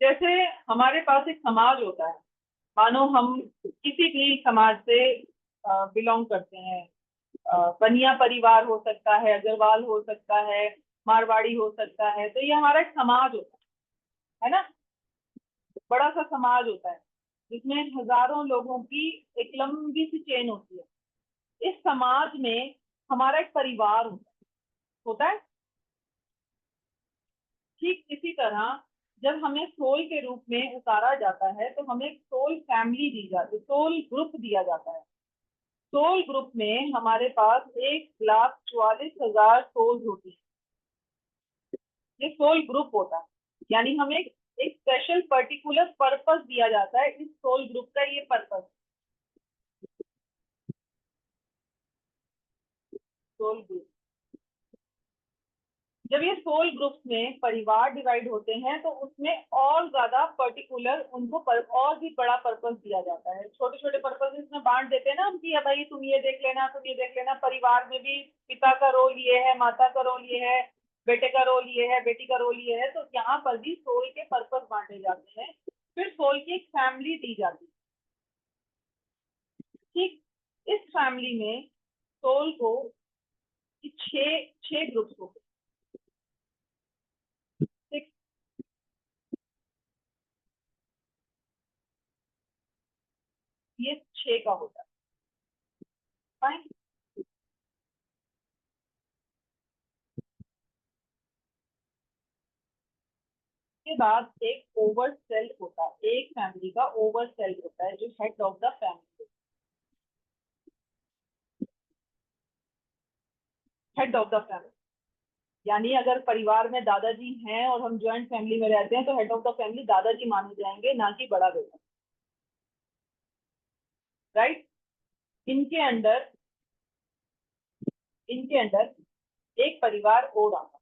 जैसे हमारे पास एक समाज होता है, मानो हम किसी भी समाज से बिलोंग करते हैं। बनिया परिवार हो सकता है, अग्रवाल हो सकता है, मारवाड़ी हो सकता है, तो ये हमारा एक समाज होता है ना। बड़ा सा समाज होता है जिसमें हजारों लोगों की एक लंबी सी चेन होती है। इस समाज में हमारा एक परिवार होता है। ठीक इसी तरह जब हमें सोल के रूप में उतारा जाता है तो हमें एक सोल फैमिली दी जाती है, सोल ग्रुप दिया जाता है। सोल ग्रुप में हमारे पास 1,44,000 सोल्स होती है। ये सोल ग्रुप होता है, यानी हमें एक स्पेशल पर्टिकुलर पर्पस दिया जाता है। इस सोल ग्रुप का ये पर्पस, सोल ग्रुप। जब ये सोल ग्रुप्स में परिवार डिवाइड होते हैं तो उसमें और ज्यादा पर्टिकुलर उनको और भी बड़ा पर्पस दिया जाता है। छोटे छोटे पर्पस में बांट देते हैं ना हम कि भाई तुम ये देख लेना, तुम ये देख लेना। परिवार में भी पिता का रोल ये है, माता का रोल ये है, बेटे का रोल ये है, बेटी का रोल ये है। तो यहाँ पर भी सोल के पर्पस बांटे जाते हैं। फिर सोल की एक फैमिली दी जाती है। ठीक इस फैमिली में सोल को छह छह ग्रुप्स होते हैं। ये छह का होता है। के बाद एक ओवर सेल्फ होता है। एक फैमिली का ओवर सेल्फ होता है जो head of the family, head of the family. यानी अगर परिवार में दादाजी हैं और हम ज्वाइंट फैमिली में रहते हैं तो हेड ऑफ द फैमिली दादाजी माने जाएंगे, ना कि बड़ा बेटा। राइट। इनके अंडर इनके अंडर एक परिवार और आता है।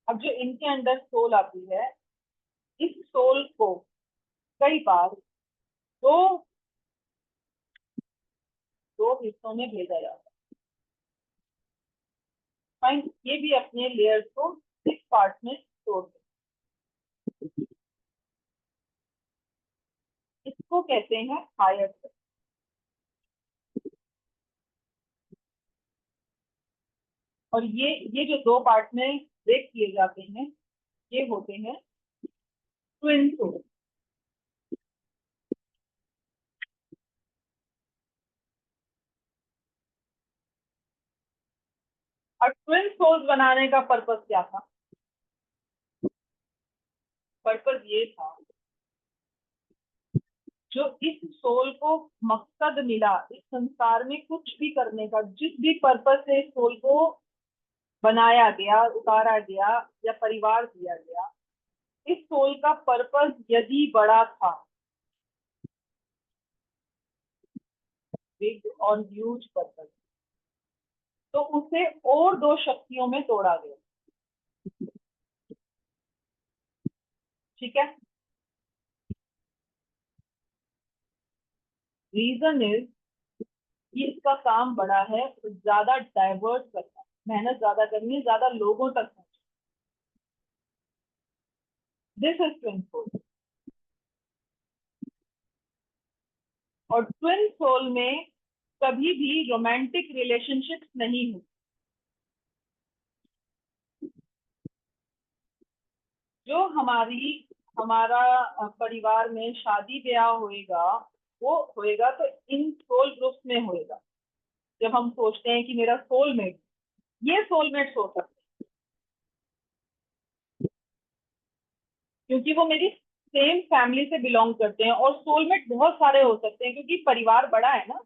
अब जो इनके अंडर सोल आती है, इस सोल को कई बार दो दो हिस्सों में भेजा जाता है। फाइन, ये भी अपने लेयर्स को 6 पार्ट में तोड़ देते हैं। इसको कहते हैं हायर सेल्फ। और ये जो 2 पार्ट में ब्रेक किए जाते हैं, ये होते हैं ट्विन सोल। और ट्विन सोल्स बनाने का पर्पस क्या था? पर्पस ये था, जो इस सोल को मकसद मिला इस संसार में कुछ भी करने का, जिस भी पर्पस से इस सोल को बनाया गया, उतारा गया या परिवार दिया गया, इस सोल का पर्पस यदि बड़ा था, बिग और ह्यूज पर्पस, तो उसे और दो शक्तियों में तोड़ा गया। ठीक है। रीजन इज कि इसका काम बड़ा है, ज्यादा डाइवर्स करना है, मेहनत ज्यादा करनी है, ज्यादा लोगों तक पहुंचना। This is twin soul. और ट्विन सोल में कभी भी रोमांटिक रिलेशनशिप नहीं हुई। जो हमारा परिवार में शादी ब्याह होएगा, वो होएगा तो इन सोल ग्रुप्स में होएगा। जब हम सोचते हैं कि मेरा सोलमेट, ये सोलमेट्स हो सकते हैं क्योंकि वो मेरी सेम फैमिली से बिलोंग करते हैं। और सोलमेट बहुत सारे हो सकते हैं क्योंकि परिवार बड़ा है ना,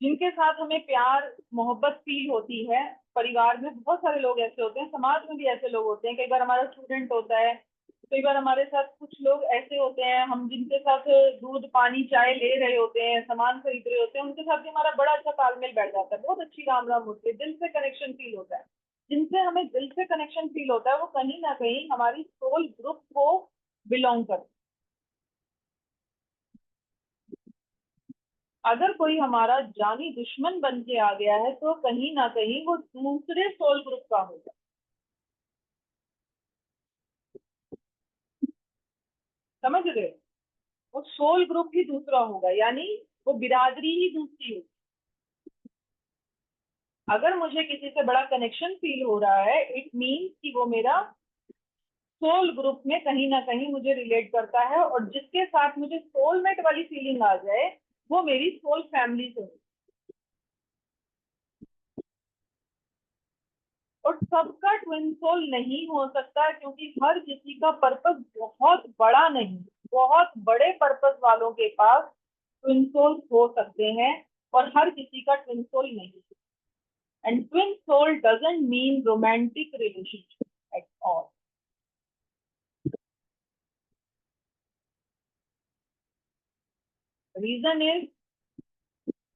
जिनके साथ हमें प्यार मोहब्बत फील होती है। परिवार में बहुत सारे लोग ऐसे होते हैं, समाज में भी ऐसे लोग होते हैं। कई बार हमारा स्टूडेंट होता है, कई बार हमारे साथ कुछ लोग ऐसे होते हैं हम जिनके साथ दूध पानी चाय ले रहे होते हैं, सामान खरीद रहे होते हैं, उनके साथ भी हमारा बड़ा अच्छा तालमेल बैठ जाता है, बहुत अच्छी राम राम होती है, दिल से कनेक्शन फील होता है। जिनसे हमें दिल से कनेक्शन फील होता है वो कहीं ना कहीं हमारी सोल ग्रुप को बिलोंग करते हैं। अगर कोई हमारा जानी दुश्मन बन के आ गया है तो कहीं ना कहीं वो दूसरे सोल ग्रुप का होगा। समझ रहे हो? वो सोल ग्रुप ही दूसरा होगा, यानी वो बिरादरी ही दूसरी होगी। अगर मुझे किसी से बड़ा कनेक्शन फील हो रहा है, इट मीन्स कि वो मेरा सोल ग्रुप में कहीं ना कहीं मुझे रिलेट करता है, और जिसके साथ मुझे सोलमेट वाली फीलिंग आ जाए वो मेरी सोल फैमिली से। और सबका ट्विन सोल नहीं हो सकता, क्योंकि हर किसी का पर्पस बहुत बड़ा नहीं, बहुत बड़े पर्पस वालों के पास ट्विन सोल हो सकते हैं, और हर किसी का ट्विन सोल नहीं। And twin soul doesn't mean romantic relationship at all. Reason is,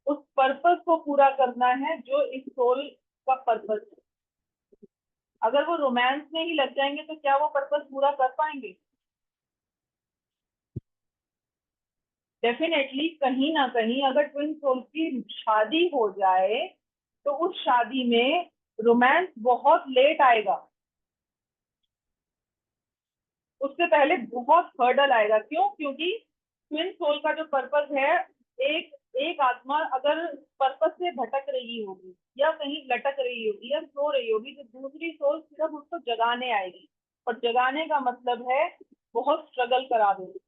उस पर्पस को पूरा करना है जो इस सोल का पर्पस है। अगर वो रोमांस में ही लग जाएंगे तो क्या वो पर्पस पूरा कर पाएंगे? डेफिनेटली कहीं ना कहीं अगर ट्विन सोल की शादी हो जाए तो उस शादी में रोमांस बहुत लेट आएगा, उससे पहले बहुत हर्डल आएगा। क्यों? क्योंकि ट्विन सोल का जो पर्पस है, एक एक आत्मा अगर पर्पस से भटक रही होगी या कहीं लटक रही होगी या सो रही होगी, तो दूसरी सोल सिर्फ उसको जगाने आएगी, और जगाने का मतलब है बहुत स्ट्रगल करा देगी,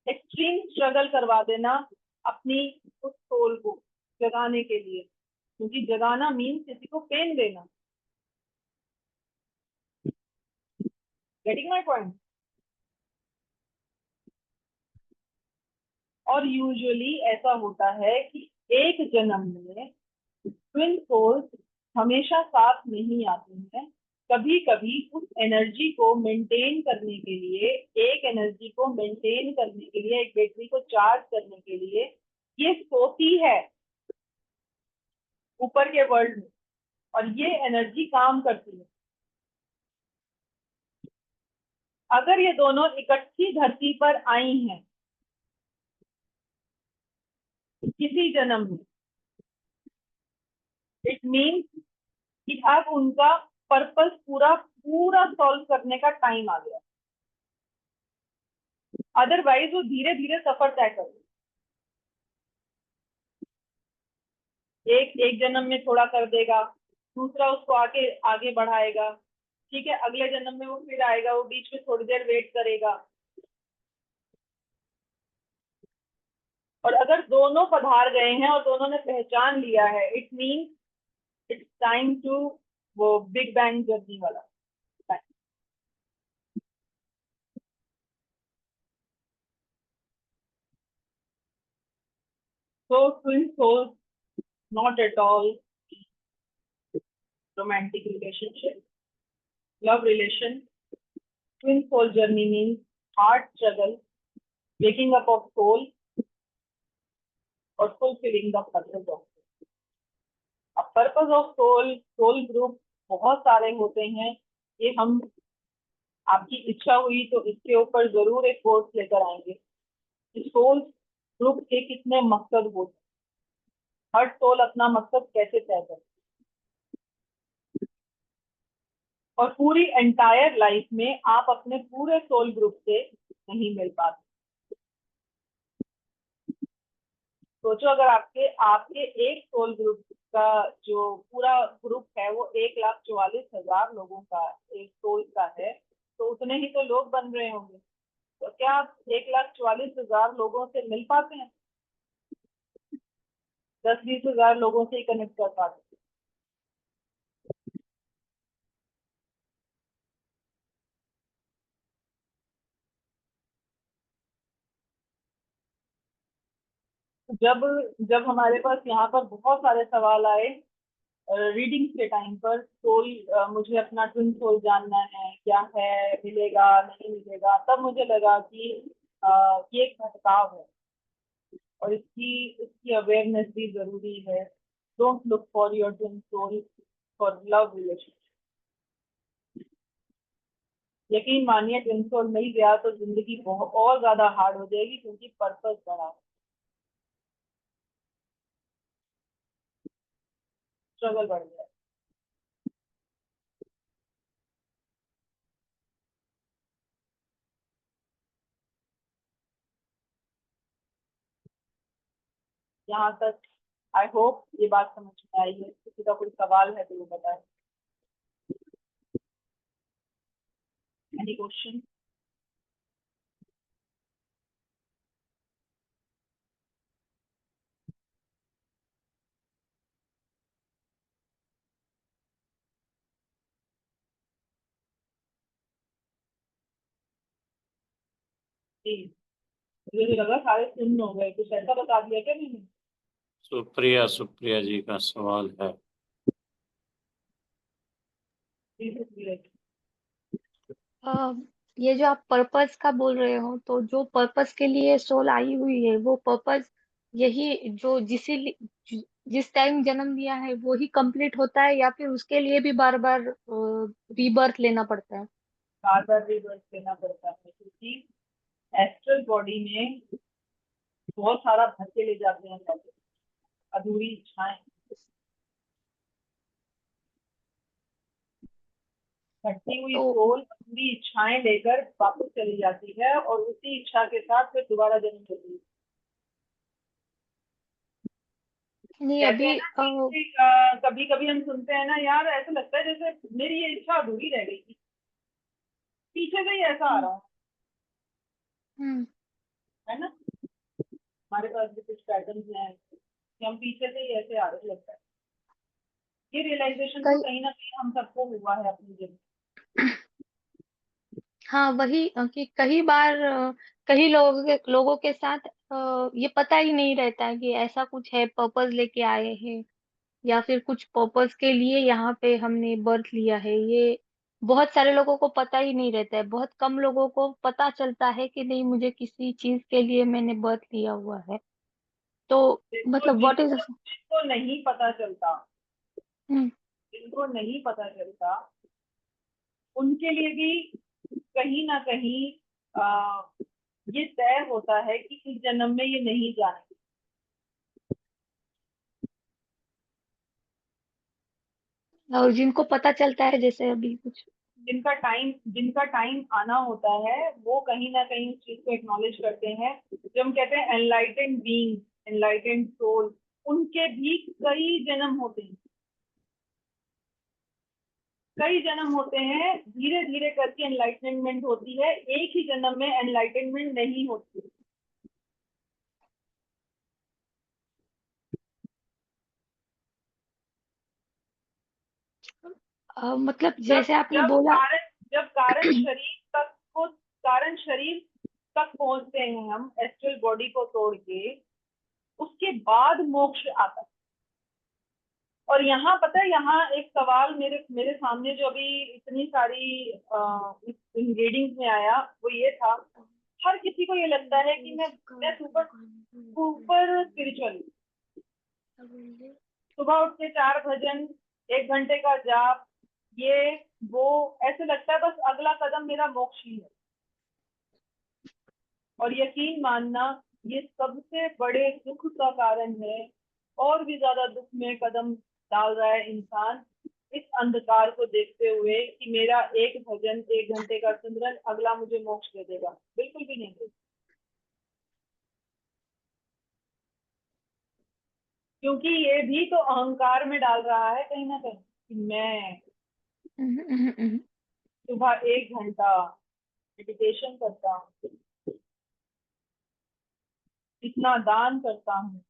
एक्सट्रीम स्ट्रगल करवा देना अपनी उस सोल को जगाने के लिए, क्योंकि जगाना मीन्स किसी को पेन देना। Getting my point? और यूजुअली ऐसा होता है कि एक जन्म में ट्विन सोल्स हमेशा साथ नहीं आती हैं। कभी कभी उस एनर्जी को मेंटेन करने के लिए, एक एनर्जी को मेंटेन करने के लिए, एक बैटरी को चार्ज करने के लिए ये सोती है ऊपर के वर्ल्ड में, और ये एनर्जी काम करती है। अगर ये दोनों इकट्ठी धरती पर आई हैं किसी जन्म में, इट मीन्स कि अब उनका पर्पस पूरा पूरा सॉल्व करने का टाइम आ गया। अदरवाइज वो धीरे धीरे सफर तय कर, एक एक जन्म में थोड़ा कर देगा, दूसरा उसको आगे आगे बढ़ाएगा, ठीक है, अगले जन्म में वो फिर आएगा, वो बीच में थोड़ी देर वेट करेगा। और अगर दोनों पधार गए हैं और दोनों ने पहचान लिया है, it means it's time to वो बिग बैंग जर्नी वाला time. So twin souls not at all romantic relationship, love relation. Twin soul journey means hard struggle, waking up of soul, और fulfilling the purpose of soul. अब purpose of soul, soul group बहुत सारे होते हैं। ये हम, आपकी इच्छा हुई तो इसके ऊपर जरूर एक कोर्स लेकर आएंगे कि सोल ग्रुप के कितने मकसद होते हैं, हर सोल अपना मकसद कैसे तय करते हैं, और पूरी एंटायर लाइफ में आप अपने पूरे सोल ग्रुप से नहीं मिल पाते। सोचो अगर आपके आपके एक सोल ग्रुप का जो पूरा ग्रुप है वो 1,44,000 लोगों का एक सोल का है, तो उतने ही तो लोग बन रहे होंगे। तो क्या आप 1,44,000 लोगों से मिल पाते हैं? 10-20 हजार लोगों से ही कनेक्ट कर पाते हैं। जब जब हमारे पास यहाँ पर बहुत सारे सवाल आए रीडिंग के टाइम पर, सोल, मुझे अपना ट्विन सोल जानना है, क्या है, मिलेगा नहीं मिलेगा, तब मुझे लगा कि ये एक भटकाव है, और इसकी इसकी अवेयरनेस भी जरूरी है। Don't look for your twin soul for love relation. यकीन मानिए ट्विन सोल मिल गया तो जिंदगी बहुत और ज्यादा हार्ड हो जाएगी, क्योंकि पर्पस बड़ा, स्ट्रगल बढ़ जाए। यहाँ तक आई होप ये बात समझ में आई है। किसी का कोई सवाल है तो वो बताए। Any question? जी, मुझे तो लगा सारे सुन हो गए, कुछ ऐसा बता दिया क्या मैंने? सुप्रिया सुप्रिया जी का सवाल है। जी सुप्रिया जी। अ, ये जो आप पर्पस का बोल रहे हो, तो जो पर्पस के लिए सोल आई हुई है, वो पर्पस यही जो जिस टाइम जन्म लिया है वो ही कंप्लीट होता है, या फिर उसके लिए भी बार बार रीबर्थ लेना पड़ता है? बार बार रिवर्स देना पड़ता है क्योंकि एस्ट्रल बॉडी में बहुत सारा भर के ले जाते हैं लोग, अधूरी इच्छाएं, घटती हुई तो सोल अधूरी इच्छाएं लेकर वापस चली जाती है और उसी इच्छा के साथ फिर दोबारा जन्म लेती है। नहीं, कहते अभी हैं ना कि कभी कभी हम सुनते हैं ना यार, ऐसा लगता है जैसे मेरी ये इच्छा अधूरी रह गई थी, पीछे से ही ऐसा आ हम्म रहा है। हम्म, है ना? हमारे पास भी कुछ पैटर्न हैं कि हम पीछे से ही ऐसे आ रहे लगता है। ये रियलाइजेशन तो कई कहीं ना कहीं हम सबको हुआ है अपनी जिंदगी। हाँ, वही कि कई बार कई लोगों के साथ ये पता ही नहीं रहता है कि ऐसा कुछ है, पर्पस लेके आए हैं, या फिर कुछ पर्पस के लिए यहाँ पे हमने बर्थ लिया है। ये बहुत सारे लोगों को पता ही नहीं रहता है। बहुत कम लोगों को पता चलता है कि नहीं, मुझे किसी चीज के लिए मैंने बर्थ लिया हुआ है। तो जिनको मतलब व्हाट इज। जिनको जिनको नहीं पता चलता, हम्म जिनको नहीं पता चलता, उनके लिए भी कहीं ना कहीं आ, ये तय होता है कि इस जन्म में ये नहीं जाने। और जिनको पता चलता है, जैसे अभी कुछ। जिनका टाइम आना होता है वो कहीं ना कहीं उस चीज को एक्नॉलेज करते हैं। जब हम कहते हैं एनलाइटेंड बीइंग, एनलाइटेंड सोल, उनके भी कई जन्म होते हैं, कई जन्म होते हैं, धीरे धीरे करके एनलाइटमेंट होती है, एक ही जन्म में एनलाइटमेंट नहीं होती। मतलब जब जैसे आपने जब बोला। कारण जब कारण शरीर तक को कारण शरीर तक पहुंचते हैं हम एस्ट्रल बॉडी को तोड़ के, उसके बाद मोक्ष आता है। और यहाँ पता है, यहाँ एक सवाल मेरे मेरे सामने जो अभी इतनी सारी इन रीडिंग्स में आया, वो ये था, हर किसी को ये लगता है कि मैं सुपर सुपर स्पिरिचुअल, सुबह उठ के 4 भजन, 1 घंटे का जाप, ये वो, ऐसे लगता है बस अगला कदम मेरा मोक्ष ही है। और यकीन मानना, ये सबसे बड़े दुख का कारण है। और भी ज्यादा दुख में कदम डाल रहा है इंसान इस अंधकार को देखते हुए कि मेरा एक भजन, 1 घंटे का सिमरन अगला मुझे मोक्ष दे देगा। बिल्कुल भी नहीं देगा। क्योंकि ये भी तो अहंकार में डाल रहा है कहीं ना कहीं कि मैं हम्म, हम्म, हम्म। सुबह 1 घंटा मेडिटेशन करता हूँ, इतना दान करता हूँ,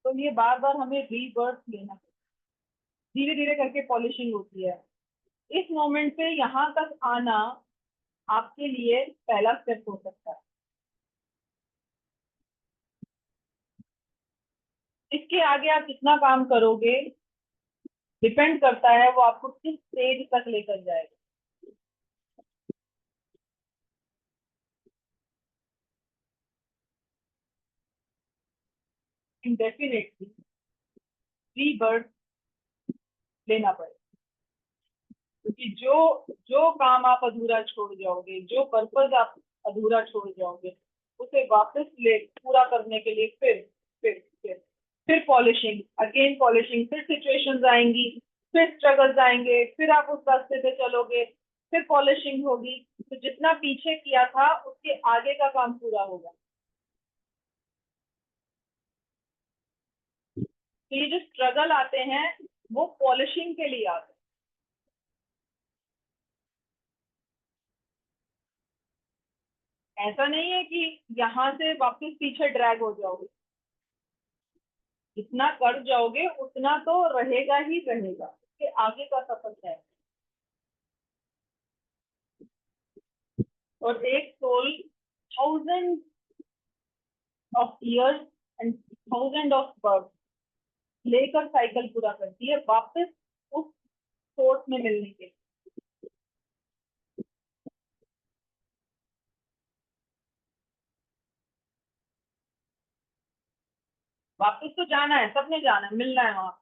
तो ये बार बार हमें रीबर्थ लेना, धीरे धीरे करके पॉलिशिंग होती है। इस मोमेंट पे यहाँ तक आना आपके लिए पहला स्टेप हो सकता है। इसके आगे आप कितना काम करोगे डिपेंड करता है वो आपको किस स्टेज तक लेकर जाएगा। डेफिनेटली रीबर्थ लेना पड़ेगा, क्योंकि जो जो काम आप अधूरा छोड़ जाओगे, जो पर्पज आप अधूरा छोड़ जाओगे, उसे वापस ले पूरा करने के लिए फिर पॉलिशिंग, अगेन पॉलिशिंग, फिर सिचुएशंस आएंगी, फिर स्ट्रगल्स आएंगे, फिर आप उस रास्ते पे चलोगे, फिर पॉलिशिंग होगी, तो जितना पीछे किया था उसके आगे का काम पूरा होगा। तो ये जो स्ट्रगल आते हैं वो पॉलिशिंग के लिए आते हैं। ऐसा नहीं है कि यहाँ से वापस पीछे ड्रैग हो जाओगे, जितना कर जाओगे उतना तो रहेगा ही रहेगा, उसके आगे का सफर है। और एक soul thousand of years and thousand of birth लेकर साइकिल पूरा करती है वापस उस सोर्स में मिलने के लिए। वापस तो जाना है, सबने जाना है, मिलना है वहां,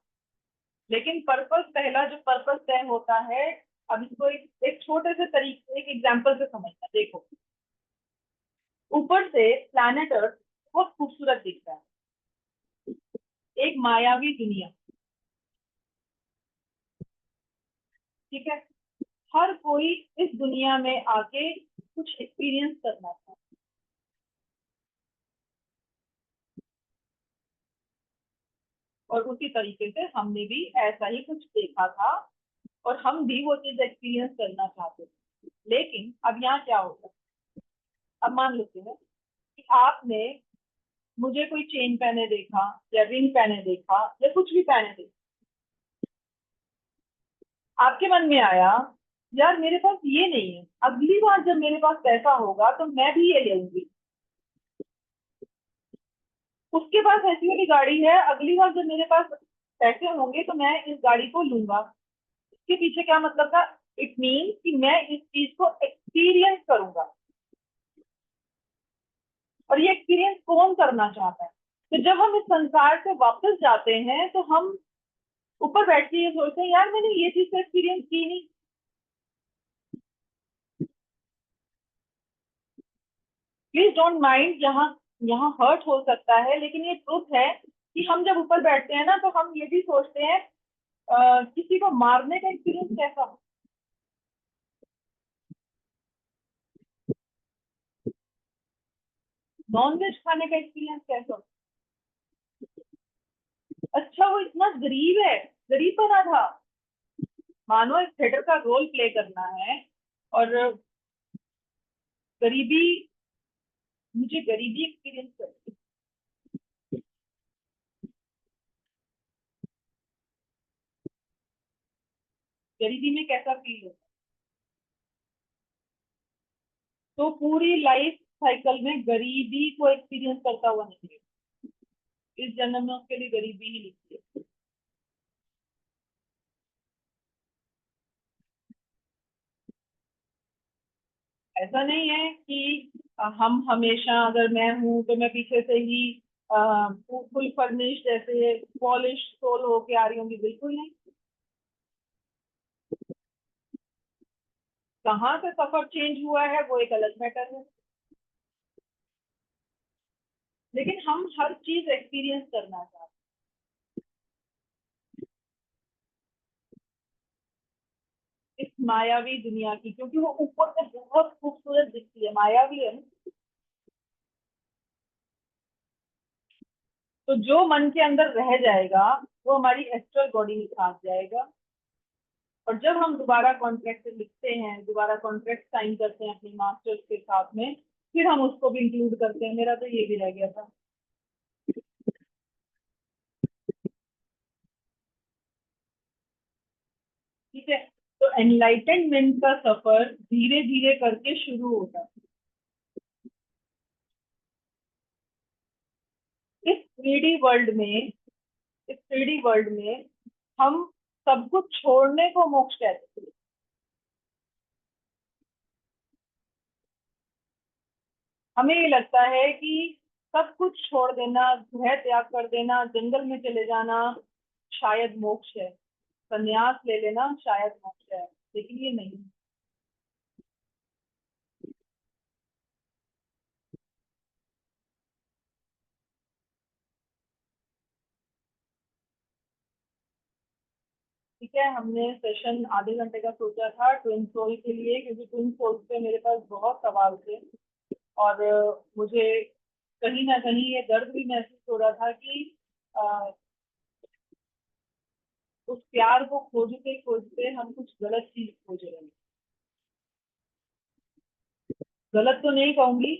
लेकिन पर्पस, पहला जो पर्पस तय होता है। अब इसको एक छोटे से तरीके, एक एग्जांपल से समझना। देखो, ऊपर से प्लैनेट अर्थ बहुत खूबसूरत दिखता है, एक मायावी दुनिया, ठीक है। हर कोई इस दुनिया में आके कुछ एक्सपीरियंस करना चाहता है, और उसी तरीके से हमने भी ऐसा ही कुछ देखा था, और हम भी वो चीज एक्सपीरियंस करना चाहते थे। लेकिन अब यहाँ क्या होता है, अब मान लेते हैं कि आपने मुझे कोई चेन पहने देखा, या रिंग पहने देखा, या कुछ भी पहने देखा, आपके मन में आया यार मेरे पास ये नहीं है, अगली बार जब मेरे पास पैसा होगा तो मैं भी ये लूंगी। उसके पास ऐसी वाली गाड़ी है, अगली बार जब मेरे पास पैसे होंगे तो मैं इस गाड़ी को लूंगा। इसके पीछे क्या मतलब था? इट मीन कि मैं इस चीज को एक्सपीरियंस करूंगा, और ये एक्सपीरियंस कौन करना चाहता है? तो जब हम इस संसार से वापस जाते हैं तो हम ऊपर बैठ के ये सोचते हैं यार मैंने ये चीज तो एक्सपीरियंस की नहीं। प्लीज डोंट माइंड, यहाँ यहाँ हर्ट हो सकता है, लेकिन ये ट्रुथ है कि हम जब ऊपर बैठते हैं ना तो हम ये भी सोचते हैं किसी को मारने का एक्सपीरियंस कैसा हो, नॉन वेज खाने का एक्सपीरियंस कैसा हो। अच्छा वो इतना गरीब है, गरीब बना था, मानो एक थिएटर का रोल प्ले करना है, और गरीबी, मुझे गरीबी एक्सपीरियंस करती है। गरीबी में कैसा फील होता है? तो पूरी लाइफ साइकिल में गरीबी को एक्सपीरियंस करता हुआ नहीं है, इस जन्म में उसके लिए गरीबी ही लिखी है। ऐसा नहीं है कि हम हमेशा, अगर मैं हूं तो मैं पीछे से ही फुल फर्निश जैसे पॉलिश सोल होके आ रही होंगी, बिल्कुल नहीं। कहाँ से सफर चेंज हुआ है वो एक अलग मैटर है, लेकिन हम हर चीज एक्सपीरियंस करना चाहते हैं इस मायावी दुनिया की, क्योंकि वो ऊपर से बहुत खूबसूरत दिखती है, मायावी है ना। तो जो मन के अंदर रह जाएगा वो हमारी एस्ट्रल बॉडी में साथ जाएगा, और जब हम दोबारा कॉन्ट्रैक्ट लिखते हैं, दोबारा कॉन्ट्रैक्ट साइन करते हैं अपने मास्टर्स के साथ में, फिर हम उसको भी इंक्लूड करते हैं। मेरा तो ये भी रह गया था। ठीक है, तो एनलाइटेनमेंट का सफर धीरे धीरे करके शुरू होता है। इस 3D वर्ल्ड में, इस 3D वर्ल्ड में हम सब कुछ छोड़ने को मोक्ष कहते हैं। हमें ये लगता है कि सब कुछ छोड़ देना, गृह त्याग कर देना, जंगल में चले जाना शायद मोक्ष है, संन्यास ले लेना शायद मोक्ष है, लेकिन ये नहीं। ठीक है, हमने सेशन आधे घंटे का सोचा था ट्विन सोल के लिए, क्योंकि ट्विन सोल पे मेरे पास बहुत सवाल थे और मुझे कहीं ना कहीं ये दर्द भी महसूस हो रहा था कि उस प्यार को खोजते खोजते हम कुछ गलत चीज खोज रहे हैं। गलत तो नहीं कहूंगी,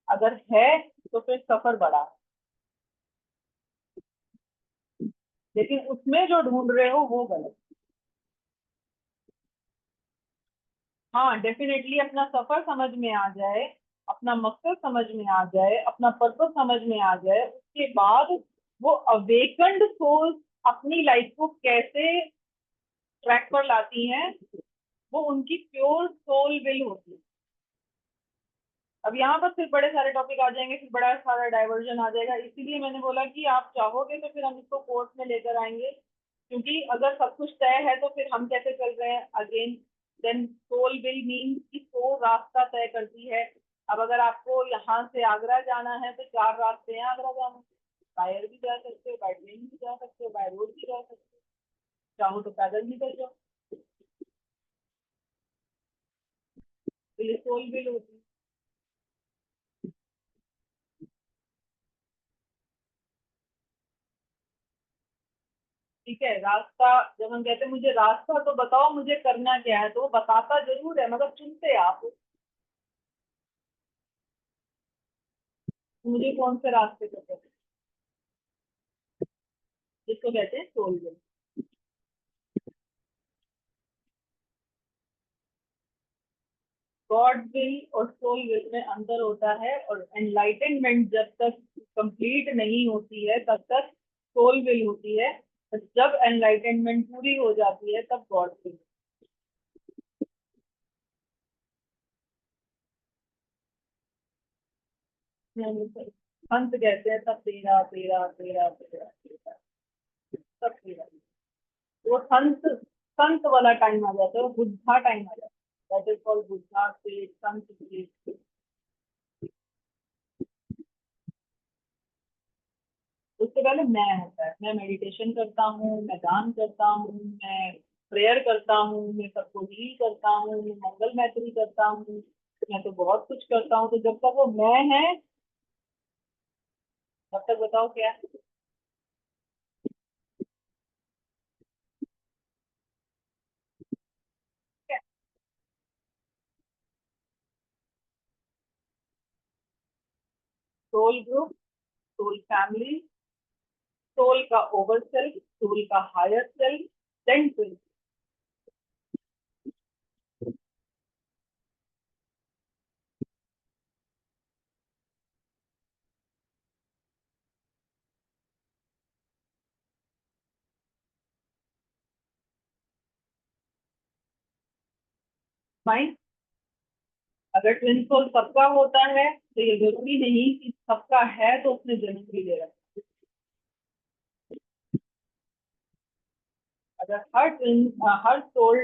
अगर है तो फिर सफर बड़ा है, लेकिन उसमें जो ढूंढ रहे हो वो गलत। हाँ, डेफिनेटली अपना सफर समझ में आ जाए, अपना मकसद समझ में आ जाए, अपना पर्पस समझ में आ जाए, उसके बाद वो अवेकन्ड सोल अपनी लाइफ को कैसे ट्रैक पर लाती हैं, वो उनकी प्योर सोल विल होती है। अब यहाँ पर फिर बड़े सारे टॉपिक आ जाएंगे, फिर बड़ा सारा डाइवर्जन आ जाएगा, इसीलिए मैंने बोला कि आप चाहोगे तो फिर हम इसको कोर्स में लेकर आएंगे, क्योंकि अगर सब कुछ तय है तो फिर हम कैसे चल रहे हैं again. Then soul will mean कि सोल रास्ता तय करती है। अब अगर आपको यहाँ से आगरा जाना है तो 4 रास्ते हैं आगरा जाने के। बाय एयर भी जा सकते हो, बाय ट्रेन भी जा सकते हो, बाय रोड भी जा सकते हो, चाहो तो पैदल निकल जाओ। तो ये सोल विल होती है। ठीक है, रास्ता जब हम कहते हैं मुझे रास्ता तो बताओ मुझे करना क्या है, तो वो बताता जरूर है मगर चुनते आप। मुझे कौन से रास्ते पे चलना है, जिसको कहते हैं सोल विल। गॉड विल और सोल विल में अंतर होता है, और एनलाइटनमेंट जब तक कंप्लीट नहीं होती है तब तक सोल विल होती है। और जब एनलाइटनमेंट पूरी हो जाती है तब गॉड विल। संत कहते हैं सब तेरा तेरा तेरा तेरा तेरा, सब तेरा। वो संत संत वाला टाइम आ जाता है, वो बुद्धा टाइम आ जाता है, that is called Buddha state, Sant state. उससे पहले मैं होता है, मैं मेडिटेशन करता हूँ, मैं दान करता हूँ, मैं प्रेयर करता हूँ, मैं सबको हील करता हूँ, मैं मंगल मैत्री करता हूँ, मैं तो बहुत कुछ करता हूँ। तो जब तक वो मैं है तब तक बताओ क्या है। Soul group, soul family, soul का ओवर सेल्फ, सोल का higher self, then twin. Fine. अगर ट्विन सोल सबका होता है तो ये जरूरी नहीं कि सबका है तो उसने जन्म भी ले रखा। अगर हर सोल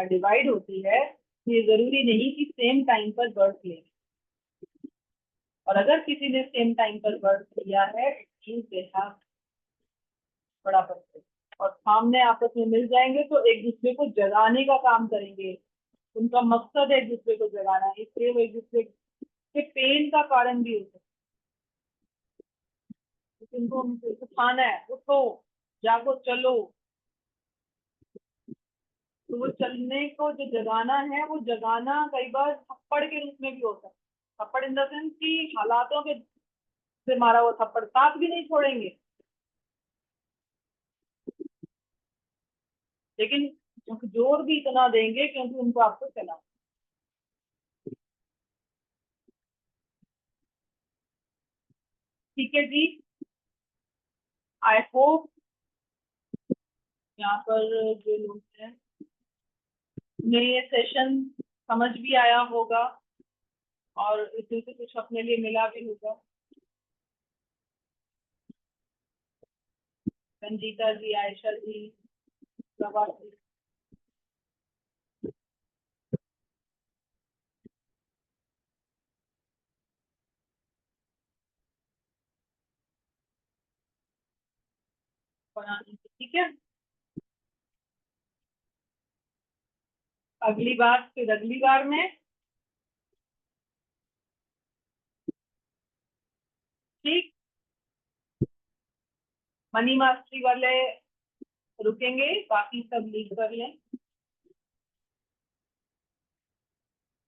डिवाइड होती है तो ये जरूरी नहीं कि सेम टाइम पर बर्थ ले। और अगर किसी ने सेम टाइम पर बर्थ लिया है इट मींस दे हैव बड़ा पर्पस, और सामने आपस में मिल जाएंगे तो एक दूसरे को जगाने का काम करेंगे। उनका मकसद है एक दूसरे को जगाना, इसलिए वो एक दूसरे के पेन का कारण भी हो सकता है। उनको उनको सिखाना है, उठो जागो चलो। तो वो चलने को जो जगाना है, वो जगाना कई बार थप्पड़ के रूप में भी होता है। थप्पड़ इन द सेंस कि हालातों के से मारा वो थप्पड़, साथ भी नहीं छोड़ेंगे, लेकिन जोर भी इतना देंगे क्योंकि उनको आपको चला। ठीक है जी, आई होप यहाँ पर जो लोग हैं उन्हें ये सेशन समझ भी आया होगा और इससे से कुछ अपने लिए मिला भी होगा। संजीता जी, आयशा जी, प्रभा जी, ठीक है। अगली बार फिर अगली बार में। ठीक, मनी मास्टरी वाले रुकेंगे, बाकी सब लीड कर लें।